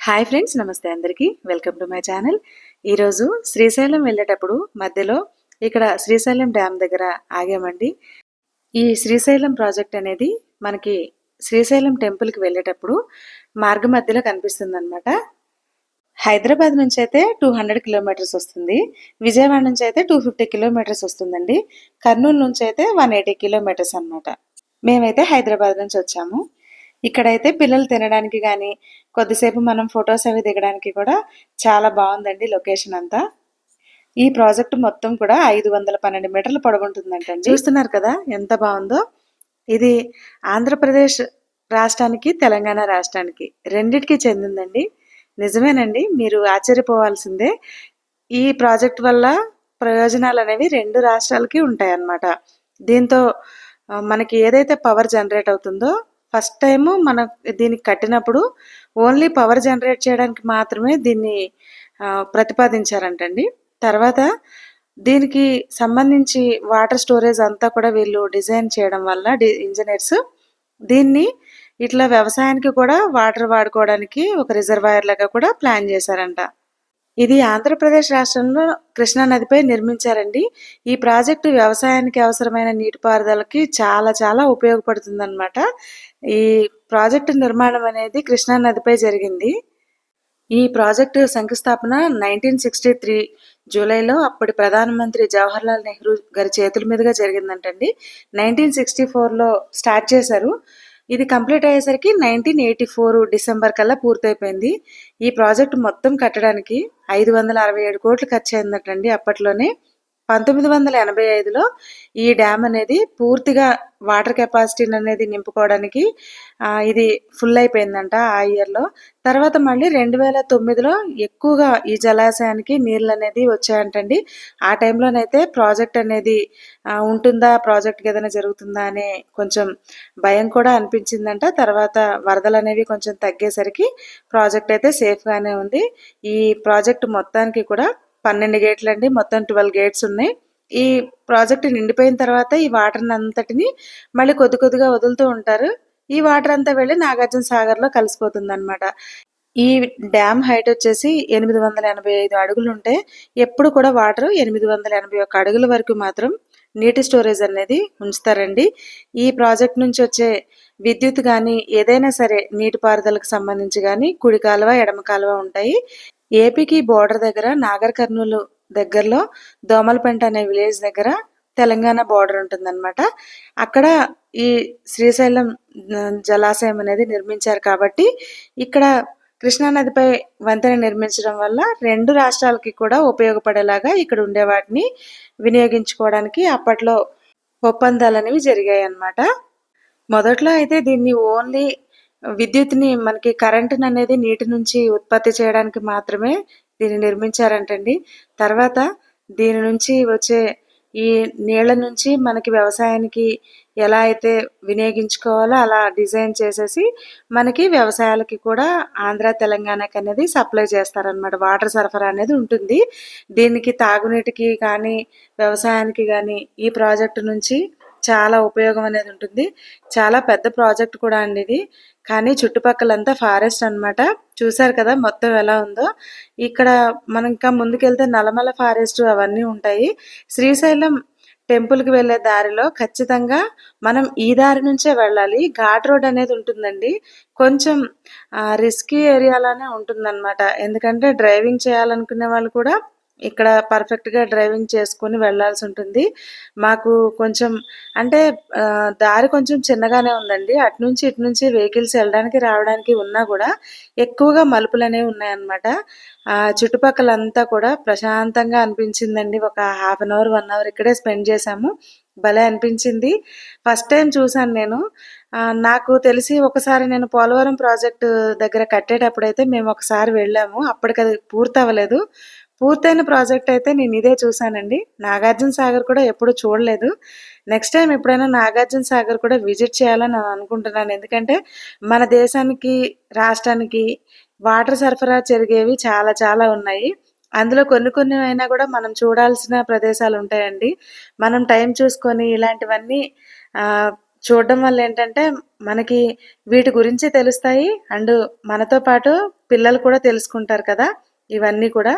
Hi friends, నమస్తే అందరికీ. Welcome to my channel. ఈరోజు శ్రీశైలం వెళ్ళేటప్పుడు మధ్యలో ఇక్కడ శ్రీశైలం డ్యామ్ దగ్గర ఆగామండి. ఈ శ్రీశైలం ప్రాజెక్ట్ అనేది మనకి శ్రీశైలం టెంపుల్కి వెళ్ళేటప్పుడు మార్గ మధ్యలో కనిపిస్తుంది అనమాట. హైదరాబాద్ నుంచి అయితే 200 కిలోమీటర్స్ వస్తుంది. విజయవాడ నుంచి అయితే 250 కిలోమీటర్స్ వస్తుందండి. కర్నూలు నుంచి అయితే 180 కిలోమీటర్స్ అనమాట. మేమైతే హైదరాబాద్ నుంచి వచ్చాము. ఇక్కడైతే పిల్లలు తినడానికి కానీ కొద్దిసేపు మనం ఫొటోస్ అవి దిగడానికి కూడా చాలా బాగుందండి లొకేషన్ అంతా. ఈ ప్రాజెక్ట్ మొత్తం కూడా 512 మీటర్ల పొడవుంటుందంటండి. చూస్తున్నారు కదా ఎంత బాగుందో. ఇది ఆంధ్రప్రదేశ్ రాష్ట్రానికి తెలంగాణ రాష్ట్రానికి రెండిటికి చెందిందండి. నిజమేనండి, మీరు ఆశ్చర్యపోవాల్సిందే. ఈ ప్రాజెక్ట్ వల్ల ప్రయోజనాలు అనేవి రెండు రాష్ట్రాలకి ఉంటాయి అన్నమాట. దీంతో మనకి ఏదైతే పవర్ జనరేట్ అవుతుందో ఫస్ట్ టైం మనం దీనికి కట్టినప్పుడు ఓన్లీ పవర్ జనరేట్ చేయడానికి మాత్రమే దీన్ని ప్రతిపాదించారంటండి. తర్వాత దీనికి సంబంధించి వాటర్ స్టోరేజ్ అంతా కూడా వీళ్ళు డిజైన్ చేయడం వల్ల ఇంజనీర్స్ దీన్ని ఇట్లా వ్యవసాయానికి కూడా వాటర్ వాడుకోవడానికి ఒక రిజర్వాయర్ లాగా కూడా ప్లాన్ చేశారంట. ఇది ఆంధ్రప్రదేశ్ రాష్ట్రంలో కృష్ణా నదిపై నిర్మించారండి. ఈ ప్రాజెక్టు వ్యవసాయానికి అవసరమైన నీటిపారుదలకి చాలా చాలా ఉపయోగపడుతుందన్నమాట. ఈ ప్రాజెక్టు నిర్మాణం అనేది కృష్ణా నదిపై జరిగింది. ఈ ప్రాజెక్టు శంకుస్థాపన 1963 జూలైలో అప్పటి ప్రధానమంత్రి జవహర్లాల్ నెహ్రూ గారి చేతుల మీదుగా జరిగిందంటండి. 1964లో స్టార్ట్ చేశారు. ఇది కంప్లీట్ అయ్యేసరికి 1984 డిసెంబర్ కల్లా పూర్తయిపోయింది. ఈ ప్రాజెక్టు మొత్తం కట్టడానికి 567 కోట్లు ఖర్చు అయిందటండి అప్పట్లోనే. 1985లో ఈ డ్యామ్ అనేది పూర్తిగా వాటర్ కెపాసిటీని అనేది నింపుకోవడానికి ఇది ఫుల్ అయిపోయిందంట ఆ ఇయర్లో. తర్వాత మళ్ళీ 2009లో ఎక్కువగా ఈ జలాశయానికి నీళ్ళు అనేది వచ్చాయంటండి. ఆ టైంలోనైతే ప్రాజెక్ట్ అనేది ఉంటుందా, ప్రాజెక్ట్కి ఏదైనా జరుగుతుందా అనే కొంచెం భయం కూడా అనిపించిందంట. తర్వాత వరదలు అనేవి కొంచెం తగ్గేసరికి ప్రాజెక్ట్ అయితే సేఫ్గానే ఉంది. ఈ ప్రాజెక్ట్ మొత్తానికి కూడా 12 గేట్లు అండి, మొత్తం 12 గేట్స్ ఉన్నాయి. ఈ ప్రాజెక్ట్ నిండిపోయిన తర్వాత ఈ వాటర్ అంతటిని మళ్ళీ కొద్ది కొద్దిగా వదులుతూ ఉంటారు. ఈ వాటర్ అంతా వెళ్ళి నాగార్జున సాగర్లో కలిసిపోతుంది అనమాట. ఈ డ్యామ్ హైట్ వచ్చేసి 885 అడుగులు ఉంటే ఎప్పుడు కూడా వాటర్ 881 అడుగుల వరకు మాత్రం నీటి స్టోరేజ్ అనేది ఉంచుతారండి. ఈ ప్రాజెక్ట్ నుంచి వచ్చే విద్యుత్ కానీ ఏదైనా సరే నీటిపారుదలకు సంబంధించి కానీ కుడి కాలువ ఎడమ కాలువ ఉంటాయి. ఏపీకి బోర్డర్ దగ్గర నాగర్ కర్నూలు దగ్గరలో దోమలపెంట అనే విలేజ్ దగ్గర తెలంగాణ బోర్డర్ ఉంటుందన్నమాట. అక్కడ ఈ శ్రీశైలం జలాశయం అనేది నిర్మించారు కాబట్టి ఇక్కడ కృష్ణానదిపై వంతెన నిర్మించడం వల్ల రెండు రాష్ట్రాలకి కూడా ఉపయోగపడేలాగా ఇక్కడ ఉండే వాటిని వినియోగించుకోవడానికి అప్పట్లో ఒప్పందాలు అనేవి జరిగాయి అన్నమాట. మొదట్లో అయితే దీన్ని ఓన్లీ విద్యుత్ని మనకి కరెంటుని అనేది నీటి నుంచి ఉత్పత్తి చేయడానికి మాత్రమే దీన్ని నిర్మించారంటండి. తర్వాత దీని నుంచి వచ్చే ఈ నీళ్ల నుంచి మనకి వ్యవసాయానికి ఎలా అయితే వినియోగించుకోవాలో అలా డిజైన్ చేసేసి మనకి వ్యవసాయాలకి కూడా ఆంధ్ర తెలంగాణకి అనేది సప్లై చేస్తారనమాట. వాటర్ సరఫరా అనేది ఉంటుంది. దీనికి తాగునీటికి కానీ వ్యవసాయానికి కానీ ఈ ప్రాజెక్టు నుంచి చాలా ఉపయోగం అనేది ఉంటుంది. చాలా పెద్ద ప్రాజెక్ట్ కూడా అండి ఇది. కానీ చుట్టుపక్కలంతా ఫారెస్ట్ అనమాట. చూసారు కదా మొత్తం ఎలా ఉందో. ఇక్కడ మనం ఇంకా ముందుకెళ్తే నల్లమల ఫారెస్ట్ అవన్నీ ఉంటాయి. శ్రీశైలం టెంపుల్కి వెళ్ళే దారిలో ఖచ్చితంగా మనం ఈ దారి నుంచే వెళ్ళాలి. ఘాట్ రోడ్ అనేది ఉంటుందండి. కొంచెం రిస్కీ ఏరియాలోనే ఉంటుందన్నమాట. ఎందుకంటే డ్రైవింగ్ చేయాలనుకునే వాళ్ళు కూడా ఇక్కడ పర్ఫెక్ట్గా డ్రైవింగ్ చేసుకొని వెళ్ళాల్సి ఉంటుంది. మాకు కొంచెం అంటే దారి కొంచెం చిన్నగానే ఉందండి. అటు నుంచి ఇటు నుంచి వెహికల్స్ వెళ్ళడానికి రావడానికి ఉన్నా కూడా ఎక్కువగా మలుపులు అనేవి ఉన్నాయన్నమాట. చుట్టుపక్కలంతా కూడా ప్రశాంతంగా అనిపించిందండి. ఒక హాఫ్ అన్ అవర్ 1 అవర్ ఇక్కడే స్పెండ్ చేశాము. భలే అనిపించింది. ఫస్ట్ టైం చూశాను నేను. నాకు తెలిసి ఒకసారి నేను పోలవరం ప్రాజెక్టు దగ్గర కట్టేటప్పుడైతే మేము ఒకసారి వెళ్ళాము. అప్పటికి అది పూర్తి అవ్వలేదు. పూర్తయిన ప్రాజెక్ట్ అయితే నేను ఇదే చూశానండి. నాగార్జున సాగర్ కూడా ఎప్పుడు చూడలేదు. నెక్స్ట్ టైం ఎప్పుడైనా నాగార్జున సాగర్ కూడా విజిట్ చేయాలని నేను అనుకుంటున్నాను. ఎందుకంటే మన దేశానికి రాష్ట్రానికి వాటర్ సరఫరా జరిగేవి చాలా చాలా ఉన్నాయి. అందులో కొన్ని కొన్ని అయినా కూడా మనం చూడాల్సిన ప్రదేశాలు ఉంటాయండి. మనం టైం చూసుకొని ఇలాంటివన్నీ చూడడం వల్ల ఏంటంటే మనకి వీటి గురించి తెలుస్తాయి. అండ్ మనతో పాటు పిల్లలు కూడా తెలుసుకుంటారు కదా ఇవన్నీ కూడా.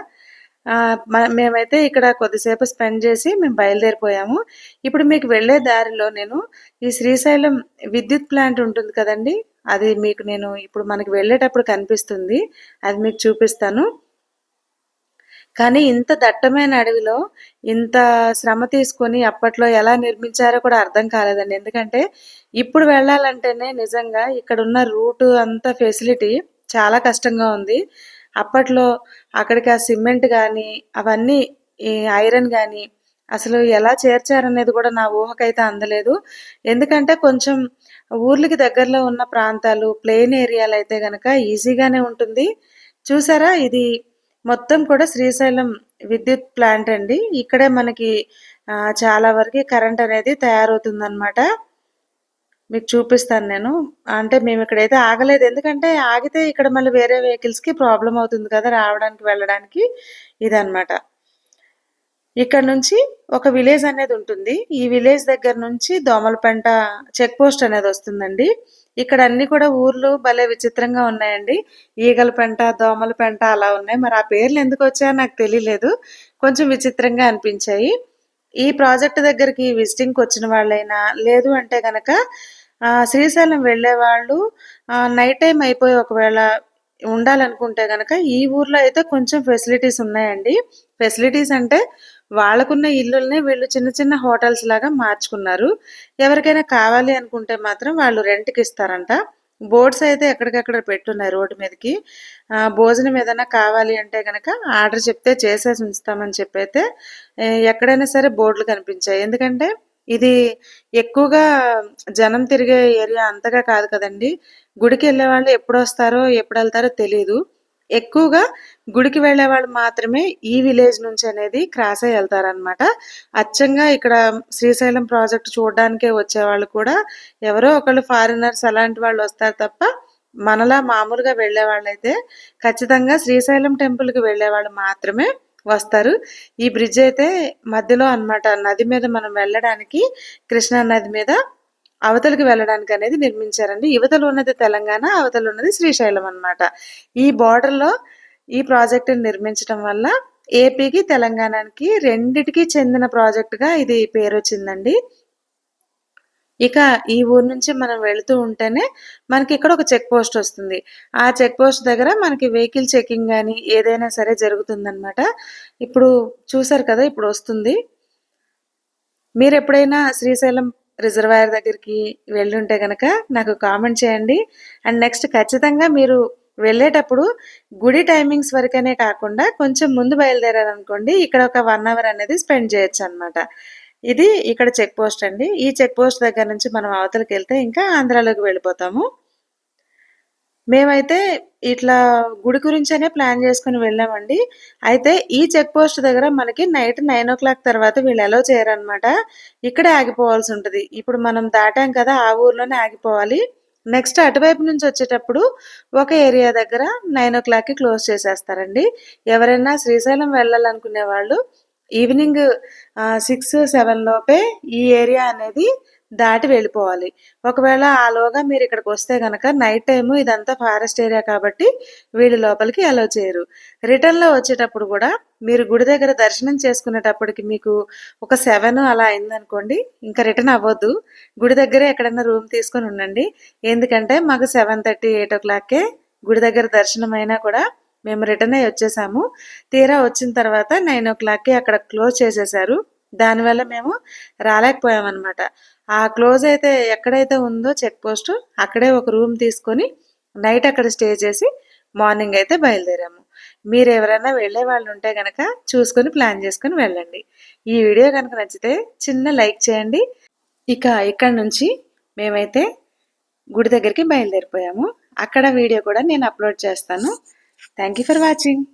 మేమైతే ఇక్కడ కొద్దిసేపు స్పెండ్ చేసి మేము బయలుదేరిపోయాము. ఇప్పుడు మీకు వెళ్ళే దారిలో నేను ఈ శ్రీశైలం విద్యుత్ ప్లాంట్ ఉంటుంది కదండీ! అది మీకు నేను ఇప్పుడు మనకి వెళ్ళేటప్పుడు కనిపిస్తుంది. అది మీకు చూపిస్తాను. కానీ ఇంత దట్టమైన అడవిలో ఇంత శ్రమ తీసుకొని అప్పట్లో ఎలా నిర్మించారో కూడా అర్థం కాలేదండి. ఎందుకంటే ఇప్పుడు వెళ్ళాలంటేనే నిజంగా ఇక్కడున్న రూటు అంతా ఫెసిలిటీ చాలా కష్టంగా ఉంది. అప్పట్లో అక్కడికి ఆ సిమెంట్ గానీ, అవన్నీ ఈ ఐరన్ గానీ అసలు ఎలా చేర్చారనేది కూడా నా ఊహకైతే అందలేదు. ఎందుకంటే కొంచెం ఊర్లకి దగ్గరలో ఉన్న ప్రాంతాలు, ప్లెయిన్ ఏరియాలయితే గనక ఈజీగానే ఉంటుంది. చూసారా ఇది మొత్తం కూడా శ్రీశైలం విద్యుత్ ప్లాంట్ అండి. ఇక్కడే మనకి చాలా వరకి కరెంట్ అనేది తయారవుతుందనమాట. మీకు చూపిస్తాను నేను. అంటే మేమిక్కడైతే ఆగలేదు. ఎందుకంటే ఆగితే ఇక్కడ మళ్ళీ వేరే వెహికల్స్‌కి ప్రాబ్లమ్ అవుతుంది కదా! రావడానికి, వెళ్ళడానికి. ఇదనమాట. ఇక్కడ నుంచి ఒక విలేజ్ అనేది ఉంటుంది. ఈ విలేజ్ దగ్గర నుంచి దోమలపెంట చెక్ పోస్ట్ అనేది వస్తుందండి. ఇక్కడ అన్ని కూడా ఊర్లు భలే విచిత్రంగా ఉన్నాయండి. ఈగల పెంట, దోమల పెంట అలా ఉన్నాయి. మరి ఆ పేర్లు ఎందుకు వచ్చాయో నాకు తెలియలేదు. కొంచెం విచిత్రంగా అనిపించాయి. ఈ ప్రాజెక్ట్ దగ్గరికి విజిటింగ్‌కి వచ్చిన వాళ్ళైనా, లేదు అంటే గనక శ్రీశైలం వెళ్ళేవాళ్ళు నైట్ టైమ్ అయిపోయి ఒకవేళ ఉండాలనుకుంటే గనక ఈ ఊర్లో అయితే కొంచెం ఫెసిలిటీస్ ఉన్నాయండి. ఫెసిలిటీస్ అంటే వాళ్ళకున్న ఇల్లుల్ని వీళ్ళు చిన్న చిన్న హోటల్స్ లాగా మార్చుకున్నారు. ఎవరికైనా కావాలి అనుకుంటే మాత్రం వాళ్ళు రెంట్‌కి ఇస్తారంట. బోర్డ్స్ అయితే ఎక్కడికక్కడ పెట్టున్నాయి రోడ్డు మీదకి. భోజనం ఏదైనా కావాలి అంటే గనక ఆర్డర్ చెప్తే చేసేసి ఉంచుతామని చెప్పైతే ఎక్కడైనా సరే బోర్డులు కనిపించాయి. ఎందుకంటే ఇది ఎక్కువగా జనం తిరిగే ఏరియా అంతగా కాదు కదండీ! గుడికెళ్ళేవాళ్ళు ఎప్పుడొస్తారో, ఎప్పుడెళ్తారో తెలీదు. ఎక్కువగా గుడికి వెళ్ళేవాళ్ళు మాత్రమే ఈ విలేజ్ నుంచి అనేది క్రాస్ అయ్యి వెళ్తారనమాట. అచ్చంగా ఇక్కడ శ్రీశైలం ప్రాజెక్ట్ చూడడానికే వచ్చేవాళ్ళు కూడా ఎవరో ఒకళ్ళు ఫారినర్స్ అలాంటి వాళ్ళు వస్తారు తప్ప, మనలా మామూలుగా వెళ్ళేవాళ్ళైతే ఖచ్చితంగా శ్రీశైలం టెంపుల్‌కి వెళ్ళేవాళ్ళు మాత్రమే వస్తారు. ఈ బ్రిడ్జ్ అయితే మధ్యలో అన్నమాట. నది మీద మనం వెళ్ళడానికి కృష్ణా నది మీద అవతలకి వెళ్ళడానికి అనేది నిర్మించారండి. ఇవతల ఉన్నది తెలంగాణ, అవతల ఉన్నది శ్రీశైలం అన్నమాట. ఈ బోర్డర్‌లో ఈ ప్రాజెక్ట్‌ని నిర్మించడం వల్ల ఏపీకి, తెలంగాణకి రెండిటికి చెందిన ప్రాజెక్ట్‌గా ఇది పేరొచ్చిందండి. ఇక ఈ ఊరు నుంచి మనం వెళుతూ ఉంటేనే మనకి ఇక్కడ ఒక చెక్ పోస్ట్ వస్తుంది. ఆ చెక్ పోస్ట్ దగ్గర మనకి వెహికల్ చెకింగ్ గానీ ఏదైనా సరే జరుగుతుందన్నమాట. ఇప్పుడు చూసారు కదా! ఇప్పుడు వస్తుంది. మీరెప్పుడైనా శ్రీశైలం రిజర్వాయర్ దగ్గరికి వెళ్ళుంటే గనక నాకు కామెంట్ చేయండి. అండ్ నెక్స్ట్ ఖచ్చితంగా మీరు వెళ్ళేటప్పుడు గుడి టైమింగ్స్ వరకనే కాకుండా కొంచెం ముందు బయలుదేరారనుకోండి ఇక్కడ ఒక 1 అవర్ అనేది స్పెండ్ చేయొచ్చనమాట. ఇది ఇక్కడ చెక్ పోస్ట్ అండి. ఈ చెక్ పోస్ట్ దగ్గర నుంచి మనం అవతలకెళ్తే ఇంకా ఆంధ్రాలోకి వెళ్ళిపోతాము. మేమైతే ఇట్లా గుడి గురించనే ప్లాన్ చేసుకొని వెళ్ళామండి. అయితే ఈ చెక్ పోస్ట్ దగ్గర మనకి నైట్ 9:00 తర్వాత వీళ్ళు అలౌ చేయరనమాట. ఇక్కడే ఆగిపోవాల్సుంటది. ఇప్పుడు మనం దాటాం కదా! ఆ ఊర్లోనే ఆగిపోవాలి. నెక్స్ట్ అటువైపు నుంచి వచ్చేటప్పుడు ఒక ఏరియా దగ్గర 9:00కి క్లోజ్ చేసేస్తారండి. ఎవరైనా శ్రీశైలం వెళ్ళాలనుకునే వాళ్ళు ఈవినింగ్ 6, 7 లోపే ఈ ఏరియా అనేది దాటి వెళ్ళిపోవాలి. ఒకవేళ ఆలోగా మీరిక్కడికొస్తే గనక నైట్ టైము ఇదంతా ఫారెస్ట్ ఏరియా కాబట్టి వీళ్ళు లోపలికి అలౌ చేయరు. రిటర్న్‌లో వచ్చేటప్పుడు గూడా మీరు గుడి దగ్గర దర్శనం చేసుకునేటప్పటికి మీకు ఒక 7 అలా అయిందనుకోండి, ఇంక రిటర్న్ అవ్వొద్దు. గుడి దగ్గరే ఎక్కడైనా రూమ్ తీసుకొని ఉండండి. ఎందుకంటే మాకు 7:30, 8:00కే గుడి దగ్గర దర్శనం అయినా కూడా మేము రిటర్న్ అయ్యి వచ్చేసాము. తీరా వచ్చిన తర్వాత 9:00కి అక్కడ క్లోజ్ చేసేశారు. దానివల్ల మేము రాలేకపోయామనమాట. ఆ క్లోజ్ అయితే ఎక్కడైతే ఉందో చెక్ పోస్ట్ అక్కడే ఒక రూమ్ తీసుకొని నైట్ అక్కడ స్టే చేసి మార్నింగ్ అయితే బయలుదేరాము. మీరు ఎవరైనా వెళ్ళే వాళ్ళు ఉంటే గనక చూసుకొని ప్లాన్ చేసుకొని వెళ్ళండి. ఈ వీడియో కనుక నచ్చితే చిన్న లైక్ చేయండి. ఇక ఇక్కడ నుంచి మేమైతే గుడి దగ్గరికి బయలుదేరిపోయాము. అక్కడ వీడియో కూడా నేను అప్లోడ్ చేస్తాను. Thank you for watching.